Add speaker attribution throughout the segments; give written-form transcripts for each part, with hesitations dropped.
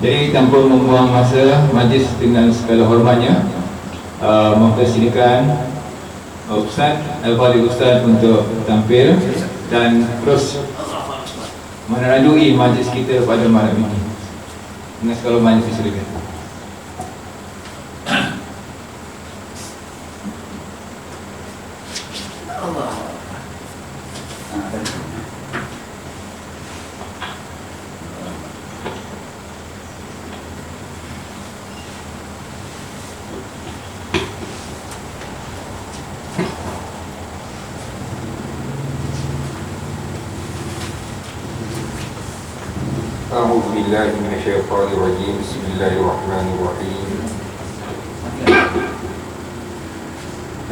Speaker 1: Jadi tanpa membuang masa, majlis dengan segala hormatnya mempersilakan Ustaz Al-Fadhil Ustaz untuk tampil dan terus menerajui majlis kita pada malam ini. Dengan segala hormat dipersilakan.
Speaker 2: A'udzu billahi minasyaitonir rajim. Bismillahirrahmanirrahim.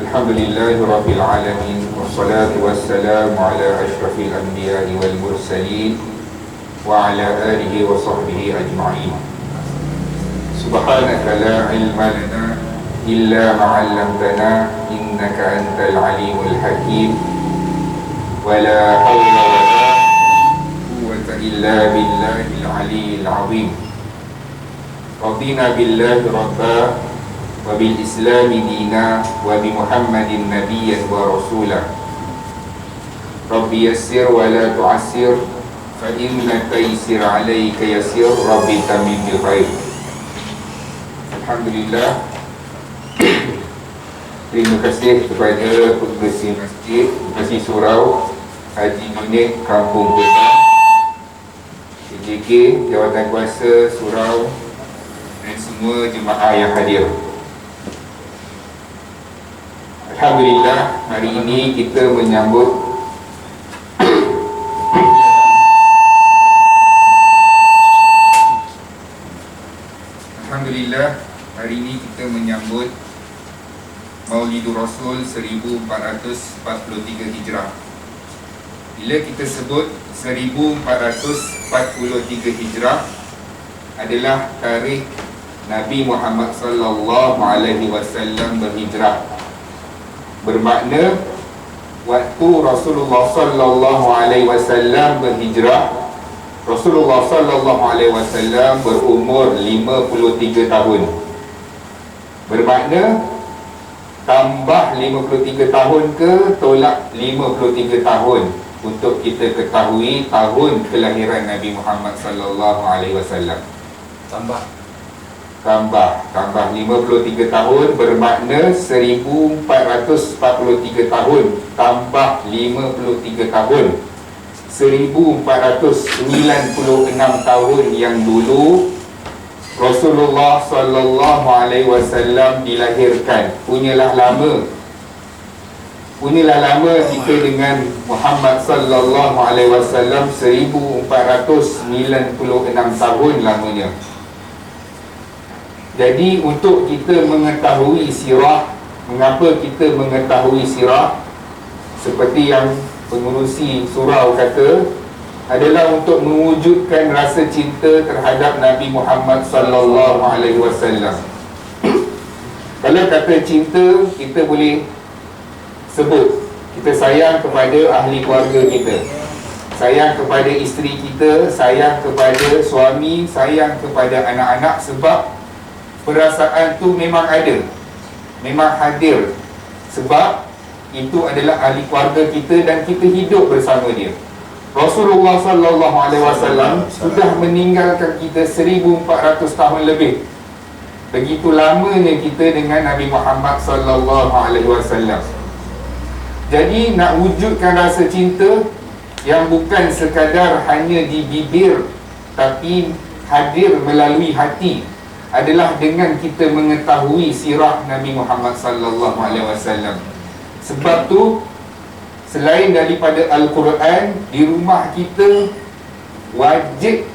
Speaker 2: Alhamdulillahi rabbil alamin wassalatu wassalamu ala asyrafil anbiya'i wal mursalin wa ala alihi wa sahbihi ajma'in. Subhanaka la ilma lana illa ma 'allamtana innaka antal alimul hakim. Wa la hawla wa la إلا بالله العلي العظيم. رضينا بالله ربا وبالإسلام دينا وبمحمد نبيا ورسولا. رب يسر ولا تعسر فإن التيسير عليك يسير. رب تمم بالخير. Alhamdulillah. Terima kasih kepada pengerusi masjid, pengerusi surau Haji Unit Kampung Kuta, PJK, Jawatan Kuasa Surau dan semua jemaah yang hadir. Alhamdulillah, hari ini kita menyambut Alhamdulillah, hari ini kita menyambut Maulidur Rasul 1443 Hijrah. Bila kita sebut 1443 Hijrah adalah tarikh Nabi Muhammad sallallahu alaihi wasallam berhijrah. Bermakna waktu Rasulullah sallallahu alaihi wasallam berhijrah, Rasulullah sallallahu alaihi wasallam berumur 53 tahun. Bermakna tambah 53 tahun ke tolak 53 tahun untuk kita ketahui tahun kelahiran Nabi Muhammad sallallahu alaihi wasallam. Tambah 53 tahun bermakna 1443 tahun tambah 53 tahun 1496 tahun yang dulu Rasulullah sallallahu alaihi wasallam dilahirkan. Punyalah lama kita dengan Muhammad sallallahu alaihi wasallam 1496 tahun lamanya. Jadi untuk kita mengetahui sirah, mengapa kita mengetahui sirah, seperti yang pengurusi surau kata, adalah untuk mewujudkan rasa cinta terhadap Nabi Muhammad sallallahu alaihi wasallam. Kalau kata cinta, kita boleh sebut kita sayang kepada ahli keluarga kita, sayang kepada isteri kita, sayang kepada suami, sayang kepada anak-anak, sebab perasaan tu memang ada, memang hadir, sebab itu adalah ahli keluarga kita dan kita hidup bersama dia. Rasulullah sallallahu alaihi wasallam sudah meninggalkan kita 1400 tahun lebih. Begitu lamanya kita dengan Nabi Muhammad sallallahu alaihi wasallam. Jadi nak wujudkan rasa cinta yang bukan sekadar hanya di bibir tapi hadir melalui hati adalah dengan kita mengetahui sirah Nabi Muhammad sallallahu alaihi wasallam. Sebab tu selain daripada Al-Quran, di rumah kita wajib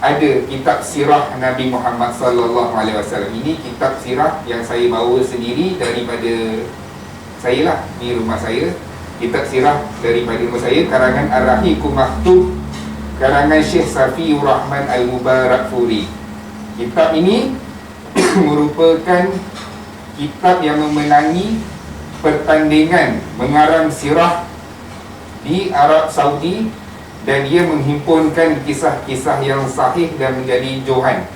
Speaker 2: ada kitab sirah Nabi Muhammad sallallahu alaihi wasallam. Ini kitab sirah yang saya bawa sendiri daripada saya lah, di rumah saya. Kitab sirah daripada rumah saya, karangan Ar-Rahiqul Maktub, karangan Syekh Safiur Rahman Al-Mubarakfuri. Kitab ini merupakan kitab yang memenangi pertandingan mengarang sirah di Arab Saudi, dan dia menghimpunkan kisah-kisah yang sahih dan menjadi johan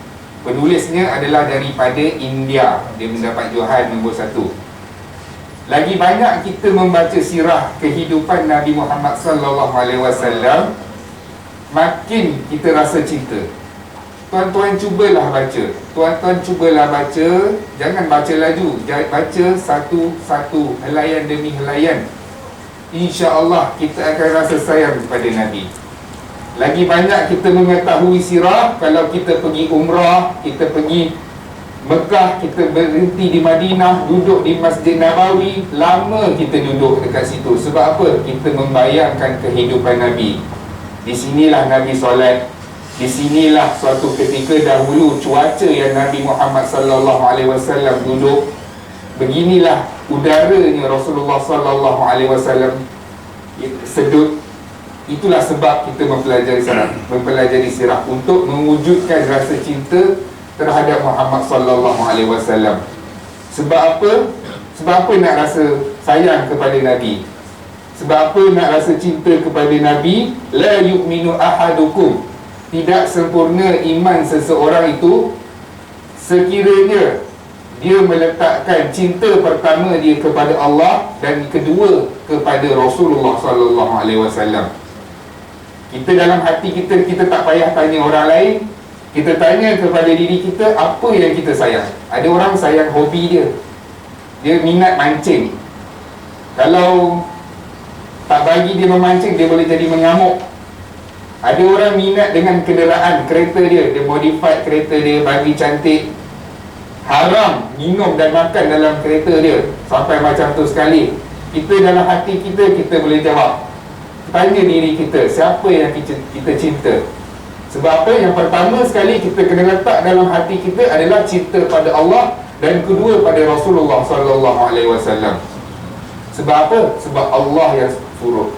Speaker 2: Penulisnya adalah daripada India. Dia mendapat Johan nombor 1. Lagi banyak kita membaca sirah kehidupan Nabi Muhammad sallallahu alaihi wasallam, makin kita rasa cinta. Tuan-tuan cubalah baca. Tuan-tuan cubalah baca. Jangan baca laju. Baca satu-satu, helaian demi helaian. InsyaAllah kita akan rasa sayang kepada Nabi. Lagi banyak kita mengetahui sirah kalau kita pergi umrah, kita pergi Mekah, kita berhenti di Madinah, duduk di Masjid Nabawi, lama kita duduk dekat situ. Sebab apa? Kita membayangkan kehidupan Nabi. Di sinilah Nabi solat. Di sinilah suatu ketika dahulu cuaca yang Nabi Muhammad sallallahu alaihi wasallam duduk. Beginilah udaranya Rasulullah sallallahu alaihi wasallam sedut. Itulah sebab kita mempelajari sirah untuk mewujudkan rasa cinta terhadap Muhammad sallallahu alaihi wasallam. Sebab apa? Sebab apa nak rasa sayang kepada Nabi? Sebab apa nak rasa cinta kepada Nabi? La yu'minu ahadukum. Tidak sempurna iman seseorang itu sekiranya dia meletakkan cinta pertama dia kepada Allah dan kedua kepada Rasulullah sallallahu alaihi wasallam. Kita dalam hati kita tak payah tanya orang lain. Kita tanya kepada diri kita, apa yang kita sayang. Ada orang sayang hobi dia. Dia minat mancing. Kalau tak bagi dia memancing, dia boleh jadi mengamuk. Ada orang minat dengan kenderaan, kereta dia. Dia modify kereta dia, bagi cantik. Haram minum dan makan dalam kereta dia. Sampai macam tu sekali. Kita dalam hati kita boleh jawab. Tanya diri kita, siapa yang kita cinta? Sebab apa? Yang pertama sekali kita kena letak dalam hati kita adalah cinta pada Allah, dan kedua pada Rasulullah sallallahu alaihi wasallam. Sebab apa? Sebab Allah yang suruh.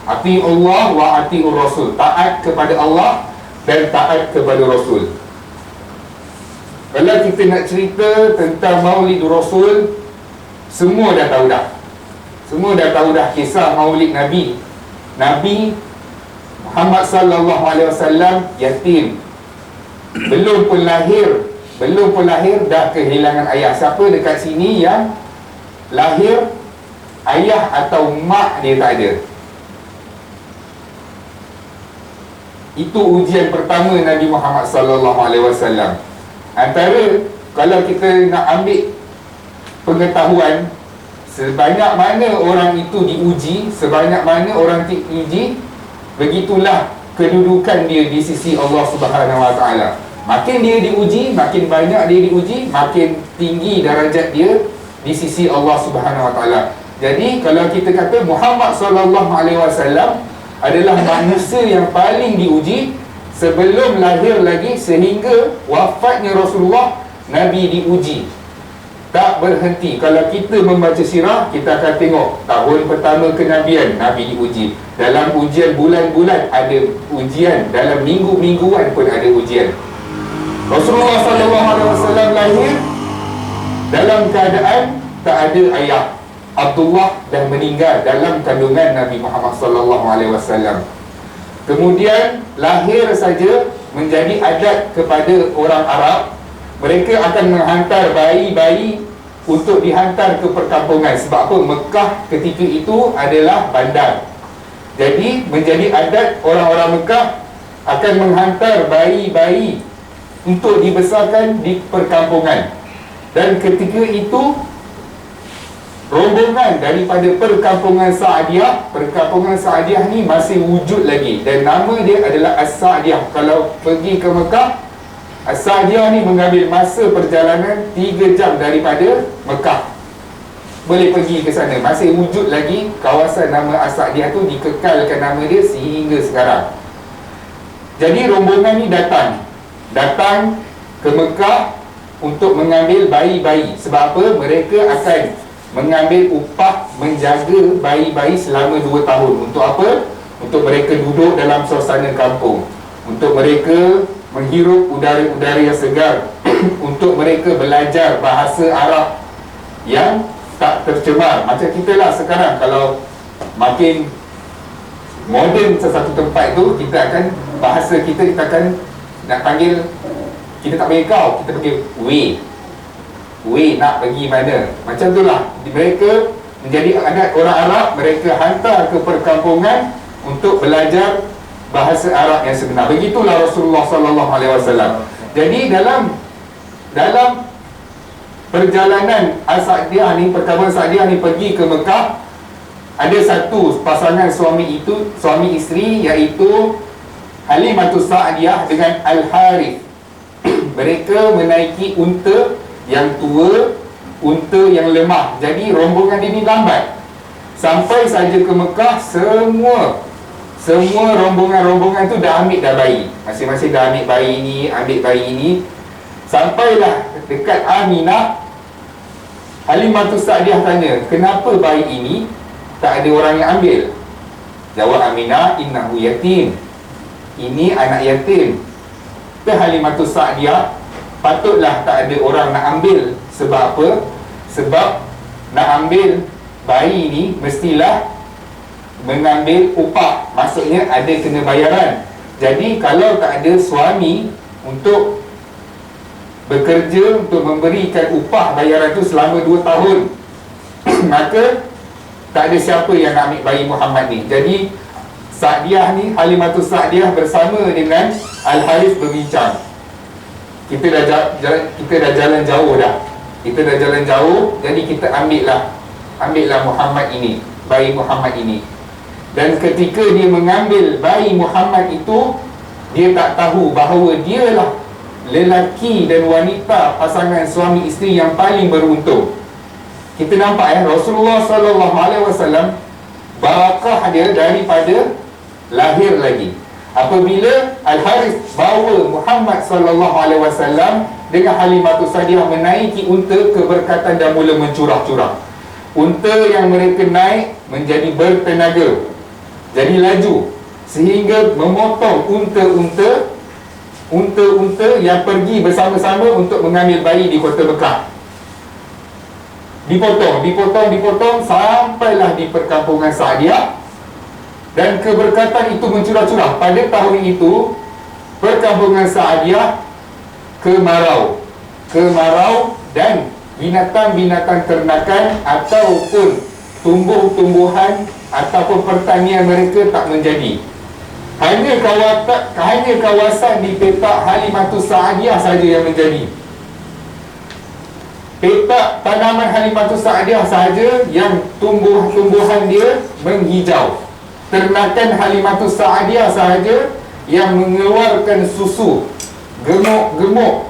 Speaker 2: Ati'ullah wa ati'ur Rasul. Taat kepada Allah dan taat kepada Rasul. Kalau kita nak cerita tentang Maulid Rasul, semua dah tahu dah. Semua dah tahu dah kisah Maulid Nabi. Nabi Muhammad sallallahu alaihi wasallam yatim. Belum pun lahir dah kehilangan ayah. Siapa dekat sini yang lahir ayah atau mak dia tak ada? Itu ujian pertama Nabi Muhammad sallallahu alaihi wasallam. Antara kalau kita nak ambil pengetahuan, sebanyak mana orang itu diuji, sebanyak mana orang diuji, begitulah kedudukan dia di sisi Allah Subhanahu Wa Taala. Makin dia diuji, makin banyak dia diuji, makin tinggi darajat dia di sisi Allah Subhanahu Wa Taala. Jadi kalau kita kata Muhammad sallallahu alaihi wasallam adalah manusia yang paling diuji sebelum lahir lagi sehingga wafatnya Rasulullah, Nabi diuji. Tak berhenti. Kalau kita membaca sirah, kita akan tengok tahun pertama kenabian Nabi diuji. Dalam ujian bulan-bulan ada ujian, dalam minggu-mingguan pun ada ujian. Rasulullah SAW lahir dalam keadaan tak ada ayah. Abdullah dah meninggal dalam kandungan Nabi Muhammad SAW. Kemudian lahir saja menjadi adat kepada orang Arab. Mereka akan menghantar bayi-bayi untuk dihantar ke perkampungan. Sebab apa? Mekah ketika itu adalah bandar. Jadi menjadi adat orang-orang Mekah akan menghantar bayi-bayi untuk dibesarkan di perkampungan. Dan ketika itu rombongan daripada perkampungan Sa'diyah. Perkampungan Sa'diyah ni masih wujud lagi, dan nama dia adalah As-Sa'diyah. Kalau pergi ke Mekah, As-Sa'diyah ni mengambil masa perjalanan 3 jam daripada Mekah. Boleh pergi ke sana. Masih wujud lagi kawasan nama As-Sa'diyah tu, dikekalkan nama dia sehingga sekarang. Jadi rombongan ni datang ke Mekah untuk mengambil bayi-bayi. Sebab apa? Mereka akan mengambil upah menjaga bayi-bayi selama 2 tahun. Untuk apa? Untuk mereka duduk dalam suasana kampung, untuk mereka menghirup udara-udara yang segar, untuk mereka belajar bahasa Arab yang tak tercemar. Macam kita lah sekarang, kalau makin moden sesuatu tempat tu, kita akan bahasa kita akan nak panggil Kita tak panggil kau, kita panggil we nak pergi mana. Macam itulah mereka menjadi adat orang Arab. Mereka hantar ke perkampungan untuk belajar bahasa Arab yang sebenar. Begitulah Rasulullah SAW. Jadi dalam perjalanan As-Sa'diyah ni, perkampungan Sa'diyah ni pergi ke Mekah, ada satu pasangan suami isteri, iaitu Halimatus Sa'diyah dengan Al-Harith. Mereka menaiki unta yang tua, unta yang lemah. Jadi rombongan ini lambat. Sampai saja ke Mekah, semua rombongan tu dah ambil dah bayi. Masing-masing dah ambil bayi ini. Sampailah dekat Aminah. Halimatus Sa'diyah tanya, kenapa bayi ini tak ada orang yang ambil? Jawab Aminah, innahu yatim. Ini anak yatim. Ke Halimatus Sa'diyah, patutlah tak ada orang nak ambil. Sebab apa? Sebab nak ambil bayi ni mestilah mengambil upah. Maksudnya ada kena bayaran. Jadi kalau tak ada suami untuk bekerja untuk memberikan upah bayaran tu selama 2 tahun maka tak ada siapa yang nak ambil bayi Muhammad ni. Jadi Sa'diyah ni, Halimatus Sa'diyah bersama dengan Al-Harith berbincang. Kita dah jalan jauh dah. Jadi kita ambillah Muhammad ini, bayi Muhammad ini. Dan ketika dia mengambil bayi Muhammad itu, dia tak tahu bahawa dialah lelaki dan wanita, pasangan suami isteri yang paling beruntung. Kita nampak Rasulullah SAW barakah dia daripada lahir lagi. Apabila Al-Harith bawa Muhammad SAW dengan Halimatus Sa'diyah menaiki unta, keberkatan dah mula mencurah-curah. Unta yang mereka naik menjadi bertenaga, jadi laju, sehingga memotong unta-unta yang pergi bersama-sama untuk mengambil bayi di kota Mekah. Dipotong sampailah di perkampungan Sa'diyah, dan keberkatan itu mencurah-curah. Pada tahun itu perkampungan Sa'diyah kemarau dan binatang-binatang ternakan ataupun tumbuh-tumbuhan ataupun pertanian mereka tak menjadi. Hanya kawasan di petak Halimatus Sa'diyah saja yang menjadi. Petak tanaman Halimatus Sa'diyah saja yang tumbuhan dia menghijau. Ternakan Halimatus Sa'diyah sahaja yang mengeluarkan susu, gemuk.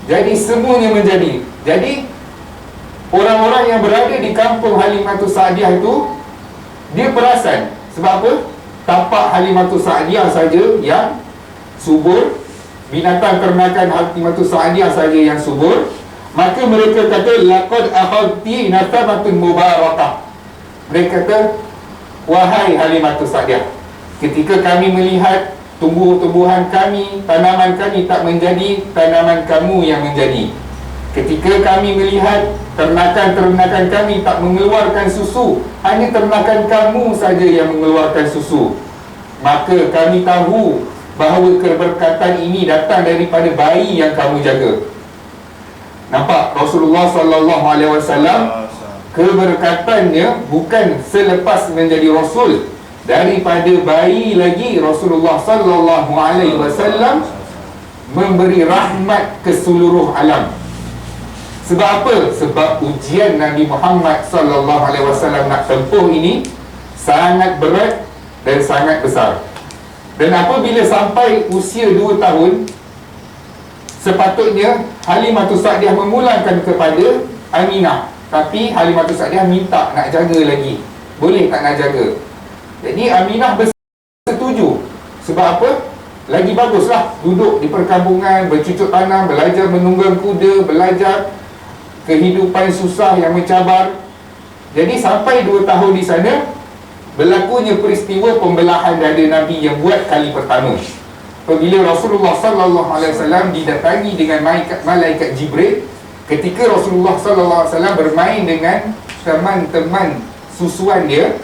Speaker 2: Jadi semuanya menjadi. Jadi orang-orang yang berada di kampung Halimatus Sa'diyah itu, dia perasan. Sebab apa? Tapak Halimatus Sa'diyah saja yang subur, binatang ternakan Halimatus Sa'diyah saja yang subur. Maka mereka kata, laqad akhadti natamatun mubarakah. Mereka kata, wahai Halimatus Sa'diyah, ketika kami melihat tumbuh-tumbuhan kami, tanaman kami tak menjadi, tanaman kamu yang menjadi. Ketika kami melihat ternakan-ternakan kami tak mengeluarkan susu, hanya ternakan kamu saja yang mengeluarkan susu, maka kami tahu bahawa keberkatan ini datang daripada bayi yang kamu jaga. Nampak Rasulullah SAW, keberkatannya bukan selepas menjadi Rasul. Daripada bayi lagi Rasulullah SAW memberi rahmat ke seluruh alam. Sebab apa? Sebab ujian Nabi Muhammad SAW nak tempuh ini sangat berat dan sangat besar. Dan apabila sampai usia 2 tahun, sepatutnya Halimatus Sa'diyah memulangkan kepada Aminah. Tapi Halimatus Sa'diyah minta nak jaga lagi. Boleh tak nak jaga? Jadi Aminah bersetuju. Sebab apa? Lagi baguslah duduk di perkampungan, bercucuk tanam, belajar menunggang kuda, belajar kehidupan susah yang mencabar. Jadi sampai 2 tahun di sana, berlakunya peristiwa pembelahan dada Nabi yang buat kali pertama. Apabila Rasulullah SAW didatangi dengan malaikat Jibril, ketika Rasulullah SAW bermain dengan teman-teman susuan dia,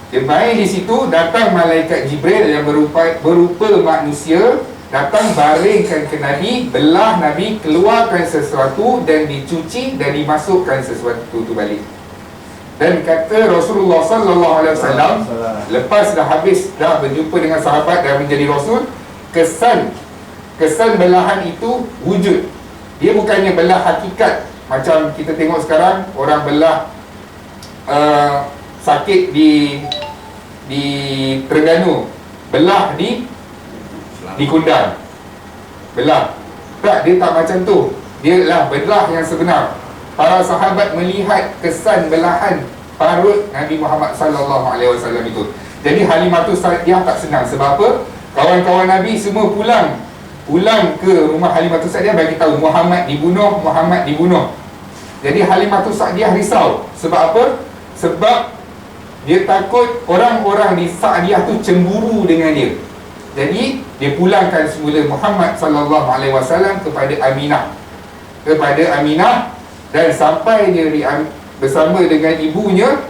Speaker 2: dia main di situ, datang malaikat Jibril yang berupa manusia datang baringkan ke Nabi, belah Nabi, keluarkan sesuatu dan dicuci dan dimasukkan sesuatu tu balik. Dan kata Rasulullah sallallahu alaihi wasallam, lepas dah habis dah berjumpa dengan sahabat dan menjadi rasul, kesan belahan itu wujud. Dia bukannya belah hakikat macam kita tengok sekarang orang belah sakit di Terengganu, belah di Kundang, belah. Tak, dia tak macam tu. Dia lah belah yang sebenar. Para sahabat melihat kesan belahan parut Nabi Muhammad sallallahu alaihi wasallam itu. Jadi Halimatus Sa'diyah tak senang. Sebab apa? Kawan-kawan Nabi semua pulang ke rumah Halimatus Sa'diyah bagi tahu Muhammad dibunuh. Jadi Halimatus Sa'diyah risau. Sebab apa? Sebab dia takut orang-orang di Sa'diyah tu cemburu dengan dia. Jadi dia pulangkan semula Muhammad sallallahu alaihi wasallam kepada Aminah, dan sampai dia bersama dengan ibunya,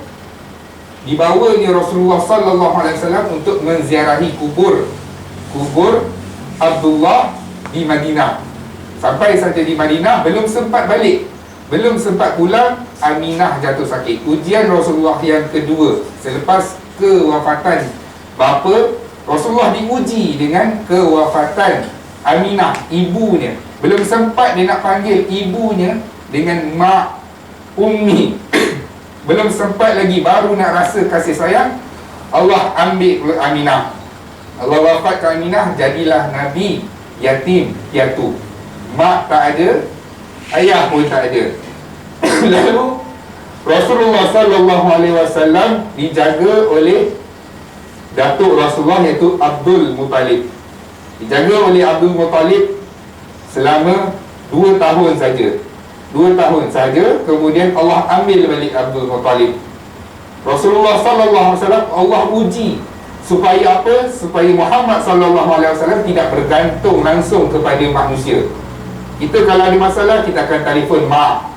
Speaker 2: dibawanya Rasulullah sallallahu alaihi wasallam untuk menziarahi kubur Abdullah di Madinah. Sampai saja di Madinah, belum sempat balik, belum sempat pulang, Aminah jatuh sakit. Ujian Rasulullah yang kedua selepas kewafatan bapa, Rasulullah diuji dengan kewafatan Aminah, ibunya. Belum sempat dia nak panggil ibunya dengan mak, ummi. Belum sempat lagi, baru nak rasa kasih sayang, Allah ambil Aminah. Allah wafatkan Aminah, jadilah Nabi yatim piatu. Mak tak ada, ayah pun tak ada. Lalu Rasulullah sallallahu alaihi wasallam dijaga oleh datuk Rasulullah, iaitu Abdul Muttalib. Dijaga oleh Abdul Muttalib selama 2 tahun saja. 2 tahun saja, kemudian Allah ambil balik Abdul Muttalib. Rasulullah sallallahu alaihi wasallam Allah uji supaya apa? Supaya Muhammad sallallahu alaihi wasallam tidak bergantung langsung kepada manusia. Kita kalau ada masalah, kita akan telefon mak,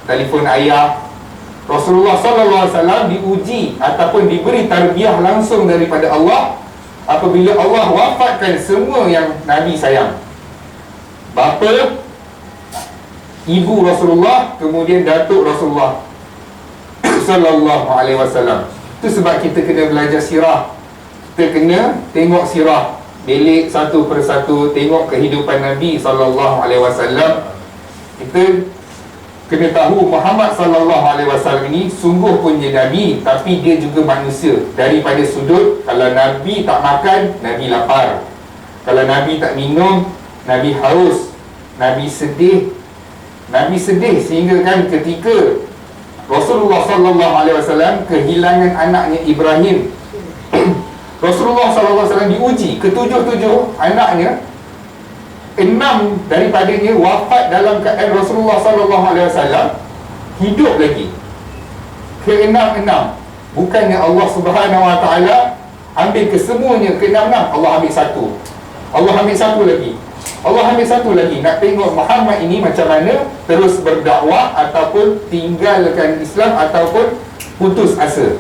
Speaker 2: telefon ayah. Rasulullah sallallahu alaihi wasallam diuji ataupun diberi tarbiyah langsung daripada Allah apabila Allah wafatkan semua yang Nabi sayang. Bapa, ibu Rasulullah, kemudian datuk Rasulullah sallallahu alaihi wasallam. Itu sebab kita kena belajar sirah. Kita kena tengok sirah, belik satu persatu, tengok kehidupan Nabi sallallahu alaihi wasallam. Kita kena tahu Muhammad sallallahu alaihi wasallam ini sungguh punya Nabi, tapi dia juga manusia. Daripada sudut, kalau Nabi tak makan, Nabi lapar. Kalau Nabi tak minum, Nabi haus. Nabi sedih. Nabi sedih sehingga kan ketika Rasulullah sallallahu alaihi wasallam kehilangan anaknya Ibrahim, Rasulullah sallallahu alaihi wasallam diuji, ketujuh anaknya, 6 daripadanya wafat dalam keadaan Rasulullah sallallahu alaihi wasallam hidup lagi. Ke-6, bukannya Allah Subhanahu wa taala ambil kesemuanya, ke-6, Allah ambil satu. Allah ambil satu lagi. Allah ambil satu lagi. Nak tengok Muhammad ini macam mana terus berdakwah ataupun tinggalkan Islam ataupun putus asa.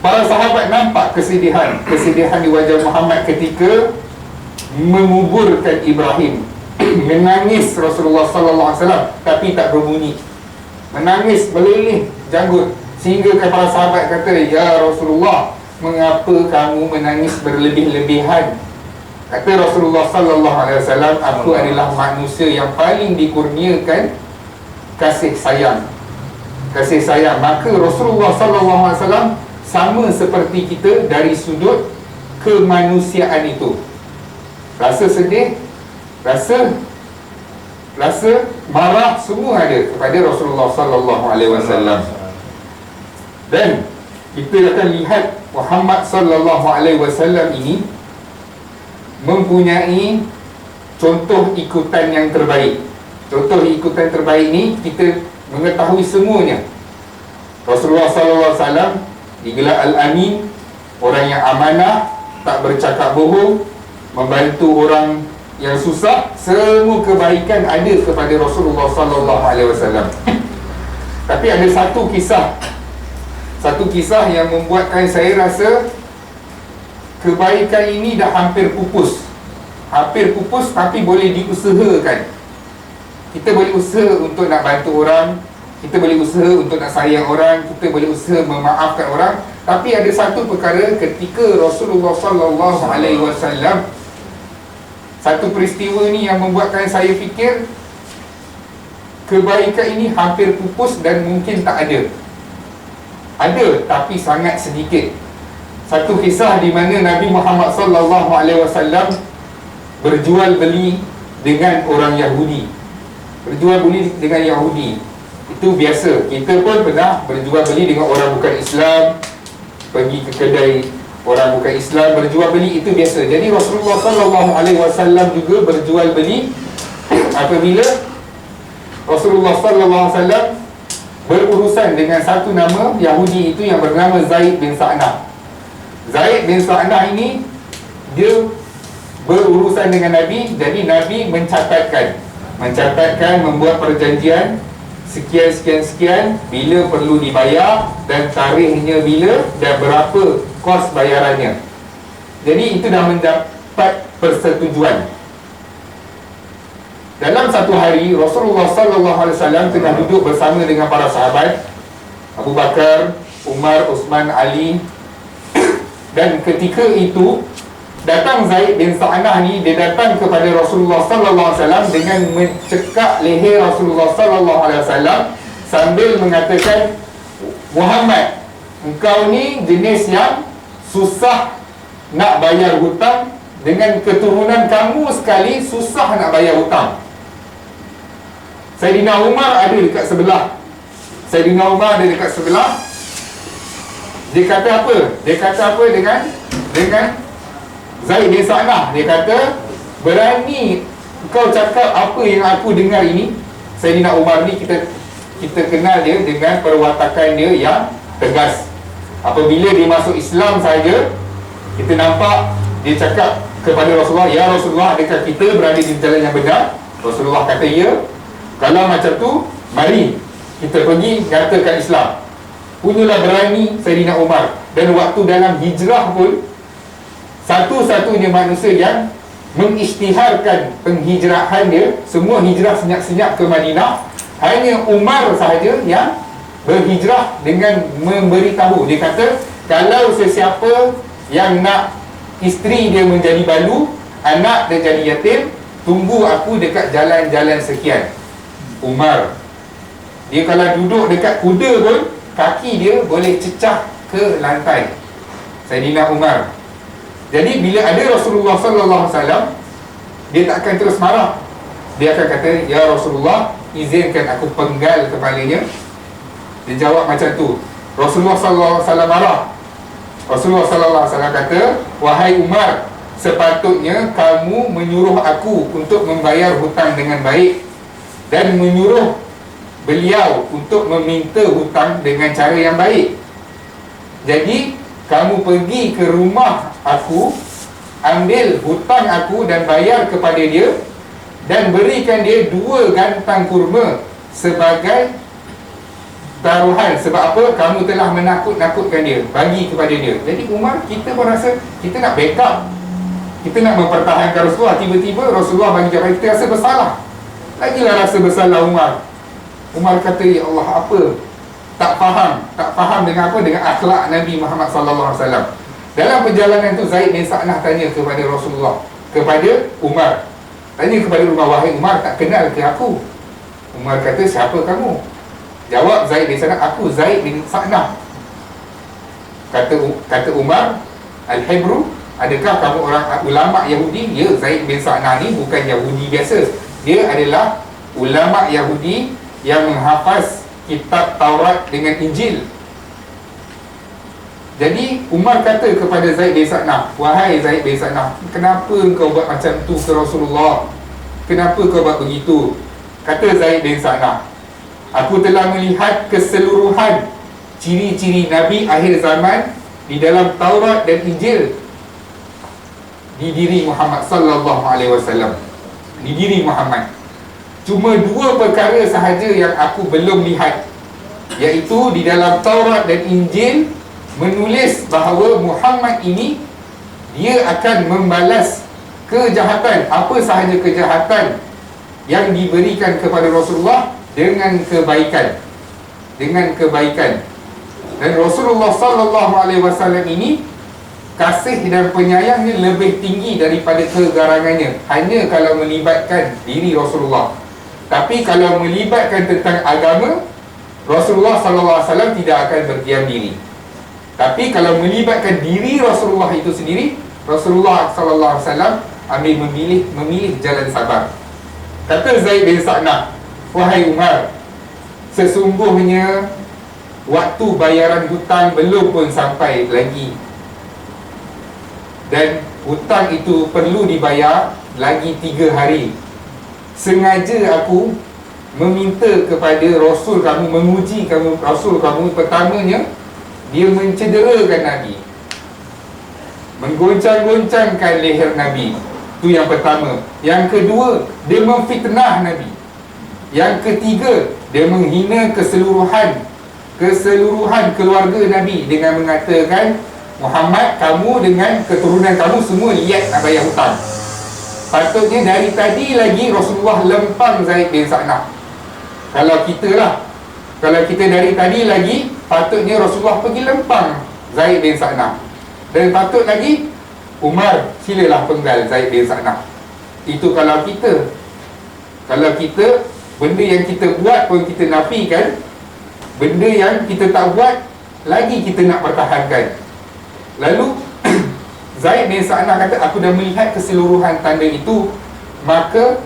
Speaker 2: Para sahabat nampak kesedihan di wajah Muhammad ketika menguburkan Ibrahim. Menangis Rasulullah sallallahu alaihi wasallam tapi tak berbunyi. Menangis meleleh janggut sehingga para sahabat kata, "Ya Rasulullah, mengapa kamu menangis berlebih-lebihan?" Kata Rasulullah sallallahu alaihi wasallam, "Aku adalah manusia yang paling dikurniakan kasih sayang." Kasih sayang. Maka Rasulullah sallallahu alaihi wasallam sama seperti kita dari sudut kemanusiaan itu. Rasa sedih, rasa marah, semua ada kepada Rasulullah sallallahu alaihi wasallam. Dan kita akan lihat Muhammad sallallahu alaihi wasallam ini mempunyai contoh ikutan yang terbaik. Contoh ikutan terbaik ni kita mengetahui semuanya. Rasulullah sallallahu alaihi wasallam digelar Al-Amin, orang yang amanah, tak bercakap bohong, membantu orang yang susah. Semua kebaikan ada kepada Rasulullah sallallahu alaihi wasallam. Tapi ada satu kisah yang membuatkan saya rasa kebaikan ini dah hampir pupus. Hampir pupus tapi boleh diusahakan. Kita boleh usaha untuk nak bantu orang, kita boleh usaha untuk nak sayang orang, kita boleh usaha memaafkan orang. Tapi ada satu perkara ketika Rasulullah SAW, satu peristiwa ni yang membuatkan saya fikir kebaikan ini hampir pupus dan mungkin tak ada. Ada tapi sangat sedikit. Satu kisah di mana Nabi Muhammad SAW berjual beli dengan orang Yahudi. Berjual beli dengan Yahudi itu biasa. Kita pun pernah berjual beli dengan orang bukan Islam, pergi ke kedai orang bukan Islam, berjual beli itu biasa. Jadi Rasulullah SAW juga berjual beli apabila Rasulullah SAW berurusan dengan satu nama Yahudi itu yang bernama Zaid bin Sa'nah. Zaid bin Sa'nah ini dia berurusan dengan Nabi. Jadi Nabi mencatatkan, membuat perjanjian sekian bila perlu dibayar dan tarikhnya bila dan berapa kos bayarannya. Jadi itu dah mendapat persetujuan. Dalam satu hari Rasulullah SAW tengah duduk bersama dengan para sahabat Abu Bakar, Umar, Uthman, Ali. Dan ketika itu datang Zaid bin Sa'nah ni, dia datang kepada Rasulullah SAW dengan mencekak leher Rasulullah SAW sambil mengatakan, Muhammad, engkau ni jenis yang susah nak bayar hutang, dengan keturunan kamu sekali susah nak bayar hutang. Sayyidina Umar ada dekat sebelah. Dia kata apa dengan Zaid bin Sa'nah? Dia kata, berani kau cakap apa yang aku dengar ini. Sayyidina Umar ni kita kenal dia dengan perwatakan dia yang tegas. Apabila dia masuk Islam saja, kita nampak dia cakap kepada Rasulullah, ya Rasulullah, adakah kita berada di jalan yang benar? Rasulullah kata, ya. Kalau macam tu, mari kita pergi nyatakan Islam. Punyalah berani Sayyidina Umar. Dan waktu dalam hijrah pun, satu-satunya manusia yang mengisytiharkan penghijrahan dia, semua hijrah senyap-senyap ke Madinah, hanya Umar sahaja yang berhijrah dengan memberitahu. Dia kata, kalau sesiapa yang nak isteri dia menjadi balu, anak dia jadi yatim, tunggu aku dekat jalan-jalan sekian. Umar, dia kalau duduk dekat kuda pun, kaki dia boleh cecah ke lantai. Sayyidina Umar. Jadi bila ada Rasulullah SAW, dia tak akan terus marah. Dia akan kata, ya Rasulullah, izinkan aku penggal kepalanya. Dia jawab macam tu. Rasulullah SAW marah. Rasulullah SAW kata, wahai Umar, sepatutnya kamu menyuruh aku untuk membayar hutang dengan baik dan menyuruh beliau untuk meminta hutang dengan cara yang baik. Jadi kamu pergi ke rumah aku, ambil hutang aku dan bayar kepada dia, dan berikan dia 2 gantang kurma sebagai taruhan. Sebab apa? Kamu telah menakut-nakutkan dia. Bagi kepada dia. Jadi Umar, kita pun rasa kita nak backup, kita nak mempertahankan Rasulullah. Tiba-tiba Rasulullah bagi jawapan, kita rasa bersalah. Lagilah rasa bersalah Umar. Umar kata, ya Allah, apa? Tak faham dengan apa? Dengan akhlak Nabi Muhammad SAW. Dalam perjalanan tu, Zaid bin Sa'nah tanya kepada Rasulullah, kepada Umar. Tanya kepada Umar, wahai Umar, tak kenal ke aku? Umar kata, siapa kamu? Jawab Zaid bin Sa'nah, aku Zaid bin Sa'nah. Kata Umar, Al-Hebru, adakah kamu orang ulama Yahudi? Ya, Zaid bin Sa'nah ni bukan Yahudi biasa. Dia adalah ulama Yahudi yang menghafaz kitab Taurat dengan Injil. Jadi Umar kata kepada Zaid bin Sa'nah, wahai Zaid bin Sa'nah, kenapa kau buat macam tu ke Rasulullah? Kenapa kau buat begitu? Kata Zaid bin Sa'nah, aku telah melihat keseluruhan ciri-ciri Nabi akhir zaman di dalam Taurat dan Injil di diri Muhammad sallallahu alaihi wasallam. Di diri Muhammad. Cuma 2 perkara sahaja yang aku belum lihat, iaitu di dalam Taurat dan Injil menulis bahawa Muhammad ini dia akan membalas kejahatan, apa sahaja kejahatan yang diberikan kepada Rasulullah dengan kebaikan. Dengan kebaikan. Dan Rasulullah sallallahu alaihi wasallam ini kasih dan penyayangnya lebih tinggi daripada kegarangannya, hanya kalau melibatkan diri Rasulullah. Tapi kalau melibatkan tentang agama, Rasulullah sallallahu alaihi wasallam tidak akan berdiam diri. Tapi kalau melibatkan diri Rasulullah itu sendiri, Rasulullah sallallahu alaihi wasallam ambil memilih jalan sabar. Kata Zaid bin Sa'nah, wahai Umar, sesungguhnya waktu bayaran hutang belum pun sampai lagi, dan hutang itu perlu dibayar lagi 3 hari. Sengaja aku meminta kepada Rasul kamu, menguji kamu, Rasul kamu. Pertamanya, dia mencederakan Nabi, menggoncang-goncangkan leher Nabi. Itu yang pertama. Yang kedua, dia memfitnah Nabi. Yang ketiga, dia menghina keseluruhan keluarga Nabi dengan mengatakan, Muhammad, kamu dengan keturunan kamu semua lihat nak bayar hutang. Patutnya dari tadi lagi Rasulullah lempang Zaid bin Sa'nah. Kalau kita dari tadi lagi, patutnya Rasulullah pergi lempang Zaid bin Sa'nah. Dan patut lagi, Umar, silalah penggal Zaid bin Sa'nah. Itu kalau kita benda yang kita buat pun kita nafikan, benda yang kita tak buat lagi kita nak pertahankan. Lalu Zaid bin Sa'nah kata, aku dah melihat keseluruhan tanda itu, maka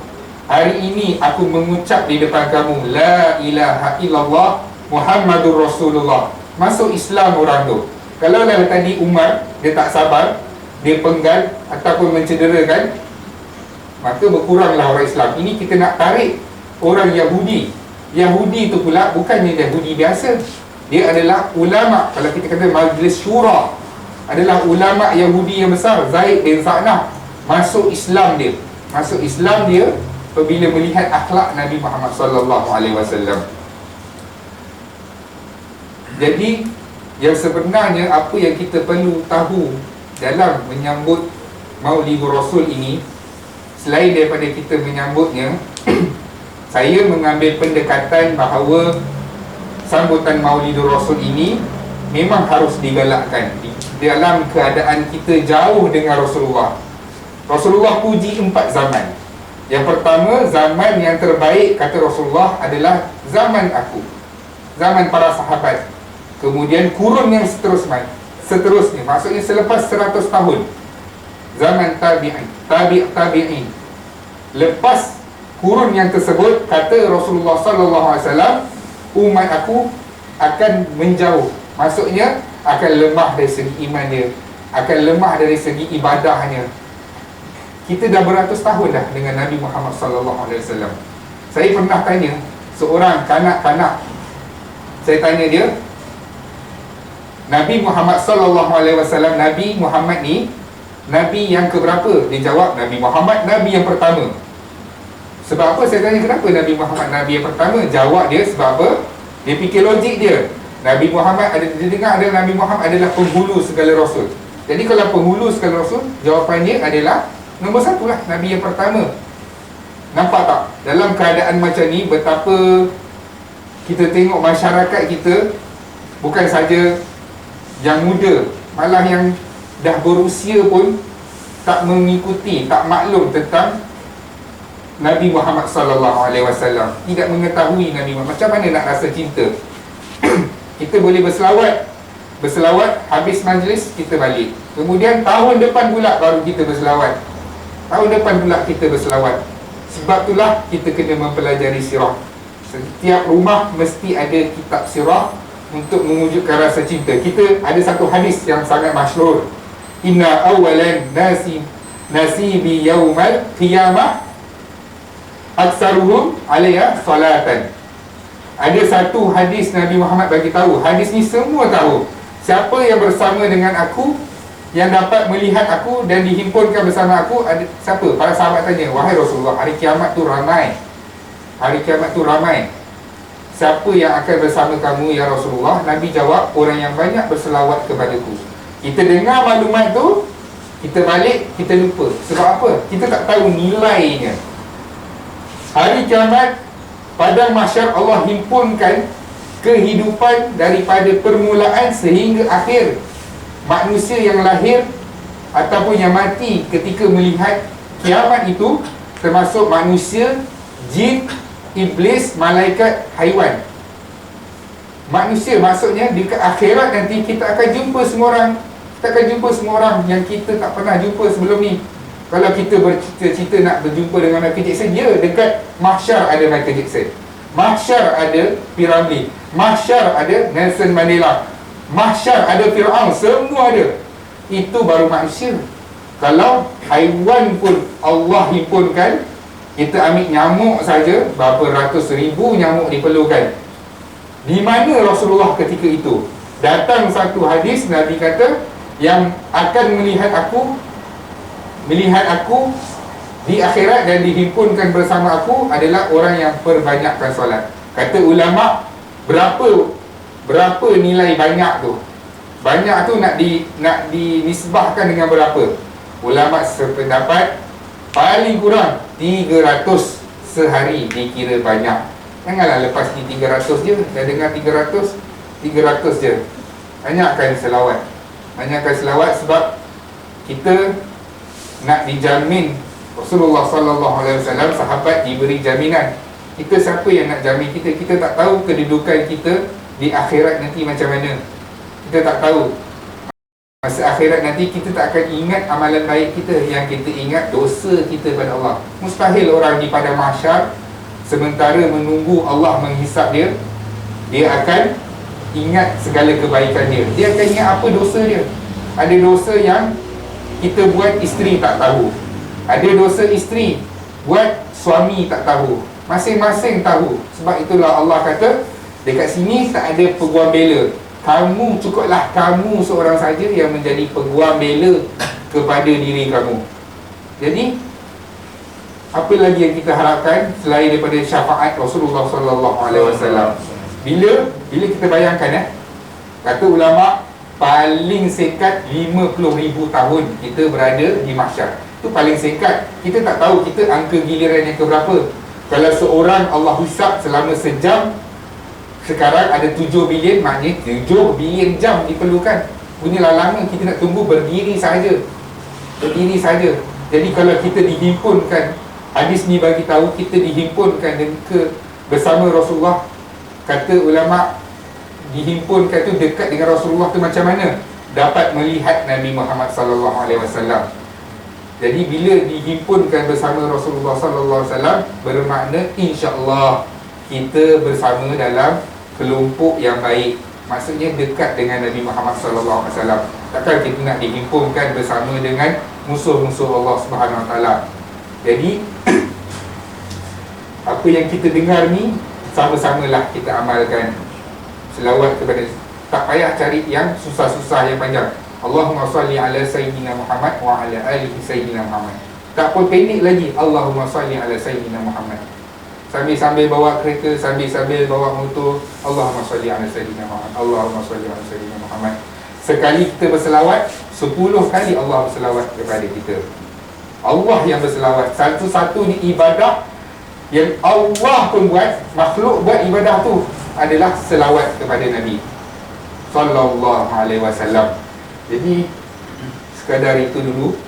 Speaker 2: hari ini aku mengucap di depan kamu, La ilaha illallah Muhammadur Rasulullah. Masuk Islam orang tu. Kalau lah tadi Umar, dia tak sabar, dia penggal ataupun mencederakan, maka berkuranglah orang Islam. Ini kita nak tarik orang Yahudi. Yahudi tu pula bukannya Yahudi biasa, dia adalah ulama. Kalau kita kata Majlis Syura, adalah ulama Yahudi yang besar. Zaid bin Sa'nah masuk Islam dia apabila melihat akhlak Nabi Muhammad sallallahu alaihi wasallam. Jadi yang sebenarnya apa yang kita perlu tahu dalam menyambut Maulidur Rasul ini, selain daripada kita menyambutnya, saya mengambil pendekatan bahawa sambutan Maulidur Rasul ini memang harus digalakkan dalam keadaan kita jauh dengan Rasulullah. Rasulullah puji 4 zaman. Yang pertama, zaman yang terbaik kata Rasulullah adalah zaman aku, zaman para sahabat. Kemudian kurun yang seterusnya, maksudnya selepas 100 tahun, zaman tabi'in. Lepas kurun yang tersebut, kata Rasulullah sallallahu alaihi wasallam, umat aku akan menjauh. Maksudnya akan lemah dari segi iman dia, akan lemah dari segi ibadahnya. Kita dah beratus tahun dah dengan Nabi Muhammad sallallahu alaihi wasallam. Saya pernah tanya seorang kanak-kanak, saya tanya dia, Nabi Muhammad sallallahu alaihi wasallam, Nabi Muhammad ni Nabi yang keberapa? Dia jawab, Nabi Muhammad Nabi yang pertama. Sebab apa saya tanya kenapa Nabi Muhammad Nabi yang pertama? Jawab dia, sebab apa? Dia fikir logik dia. Nabi Muhammad dia dengar adalah Nabi Muhammad adalah penghulu segala Rasul. Jadi kalau penghulu segala Rasul, jawapannya adalah nombor 1 lah, Nabi yang pertama. Nampak tak? Dalam keadaan macam ni, betapa kita tengok masyarakat kita, bukan saja yang muda, malah yang dah berusia pun tak mengikuti, tak maklum tentang Nabi Muhammad sallallahu alaihi wasallam. Tidak mengetahui Nabi Muhammad. Macam mana nak rasa cinta? Kita boleh berselawat, habis majlis kita balik. Kemudian tahun depan pula baru kita berselawat. Sebab itulah kita kena mempelajari sirah. Setiap rumah mesti ada kitab sirah untuk mewujudkan rasa cinta. Kita ada satu hadis yang sangat masyhur. Inna awalan nasibi yaumal qiyamah aksaruhum alaiha salatan. Ada satu hadis Nabi Muhammad bagi tahu. Hadis ni semua tahu. Siapa yang bersama dengan aku, yang dapat melihat aku dan dihimpunkan bersama aku, ada siapa? Para sahabat tanya, wahai Rasulullah, hari kiamat tu ramai. Siapa yang akan bersama kamu ya Rasulullah? Nabi jawab, orang yang banyak berselawat kepadaku. Kita dengar maklumat tu, Kita balik, kita lupa. Sebab apa? Kita tak tahu nilainya. Hari kiamat, padang mahsyar Allah himpunkan kehidupan daripada permulaan sehingga akhir. Manusia yang lahir ataupun yang mati ketika melihat kiamat itu, termasuk manusia, jin, iblis, malaikat, haiwan. Manusia maksudnya di akhirat nanti kita akan jumpa semua orang. Kita akan jumpa semua orang yang kita tak pernah jumpa sebelum ni. Kalau kita bercita-cita nak berjumpa dengan Michael Jackson, ya, dekat mahsyar ada Michael Jackson, mahsyar ada Piramli, mahsyar ada Nelson Mandela, mahsyar ada Fir'aun, semua ada. Itu baru manusia. Kalau haiwan pun Allah himpunkan, kita ambil nyamuk saja, berapa ratus ribu nyamuk diperlukan. Di mana Rasulullah ketika itu? Datang satu hadis, Nabi kata, yang akan melihat aku di akhirat dan dihimpunkan bersama aku adalah orang yang perbanyakkan solat. Kata ulama, berapa nilai banyak tu? Banyak tu nak dinisbahkan dengan berapa? Ulama sependapat paling kurang 300 sehari dikira banyak. Janganlah lepas di 300 je. Dah dengar 300 je. Banyakkan selawat. Banyakkan selawat sebab kita nak dijamin. Rasulullah SAW, sahabat diberi jaminan. Kita siapa yang nak jamin kita? Kita tak tahu kedudukan kita di akhirat nanti macam mana. Kita tak tahu. Masa akhirat nanti kita tak akan ingat amalan baik kita. Yang kita ingat dosa kita pada Allah. Mustahil orang di padang mahsyar sementara menunggu Allah menghisap dia, dia akan ingat segala kebaikan dia. Dia akan ingat apa dosa dia. Ada dosa yang kita buat, isteri tak tahu. Ada dosa isteri buat, suami tak tahu. Masing-masing tahu. Sebab itulah Allah kata, dekat sini tak ada peguam bela. Kamu, cukuplah kamu seorang saja yang menjadi peguam bela kepada diri kamu. Jadi apa lagi yang kita harapkan selain daripada syafaat Rasulullah SAW? Bila kita bayangkan, kata ulama, paling singkat 50,000 tahun kita berada di mahsyar. Itu paling singkat. Kita tak tahu kita angka giliran yang keberapa. Kalau seorang Allah hisap selama sejam, sekarang ada 7 bilion, maknanya 7 bilion jam diperlukan. Bunyilah lama, kita nak tunggu berdiri saja. Berdiri saja. Jadi kalau kita dihimpunkan, hadis ni bagi tahu kita dihimpunkan bersama Rasulullah. Kata ulama, dihimpunkan tu dekat dengan Rasulullah tu macam mana? Dapat melihat Nabi Muhammad SAW. Jadi bila dihimpunkan bersama Rasulullah SAW, bermakna insya-Allah kita bersama dalam kelompok yang baik. Maksudnya dekat dengan Nabi Muhammad SAW. Takkan kita nak dihimpunkan bersama dengan musuh-musuh Allah Subhanahu Wa Taala. Jadi apa yang kita dengar ni, sama-samalah kita amalkan. Selawat kepada, tak payah cari yang susah-susah yang panjang. Allahumma salli ala Sayyidina Muhammad wa ala alihi Sayyidina Muhammad. Tak pun pendek lagi, Allahumma salli ala Sayyidina Muhammad. Sambil-sambil bawa kereta, sambil-sambil bawa motor, Allahumma salli ala Sayyidina Muhammad, Allahumma salli ala Sayyidina Muhammad. Sekali kita berselawat, 10 kali Allah berselawat kepada kita. Allah yang berselawat. Satu-satunya ibadah yang Allah pun buat, makhluk buat ibadah tu adalah selawat kepada Nabi sallallahu alaihi wasallam. Jadi sekadar itu dulu.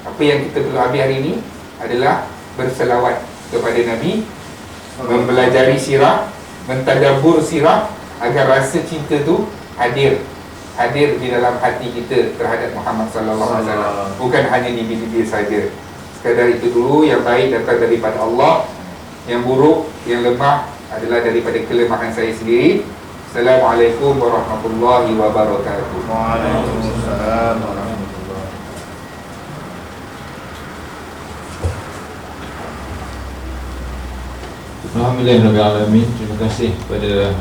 Speaker 2: Apa yang kita perlu ambil hari ini adalah berselawat kepada Nabi, mempelajari sirah, mentadabbur sirah, agar rasa cinta tu hadir di dalam hati kita terhadap Muhammad sallallahu alaihi wasallam. Bukan hanya di bibir saja. Sekadar itu dulu. Yang baik datang daripada Allah, yang buruk, yang lemah adalah daripada kelemahan saya sendiri. Assalamualaikum warahmatullahi wabarakatuh.
Speaker 3: Waalaikumsalam warahmatullahi.
Speaker 1: Alhamdulillah Rabbil Alamin. Terima kasih kepada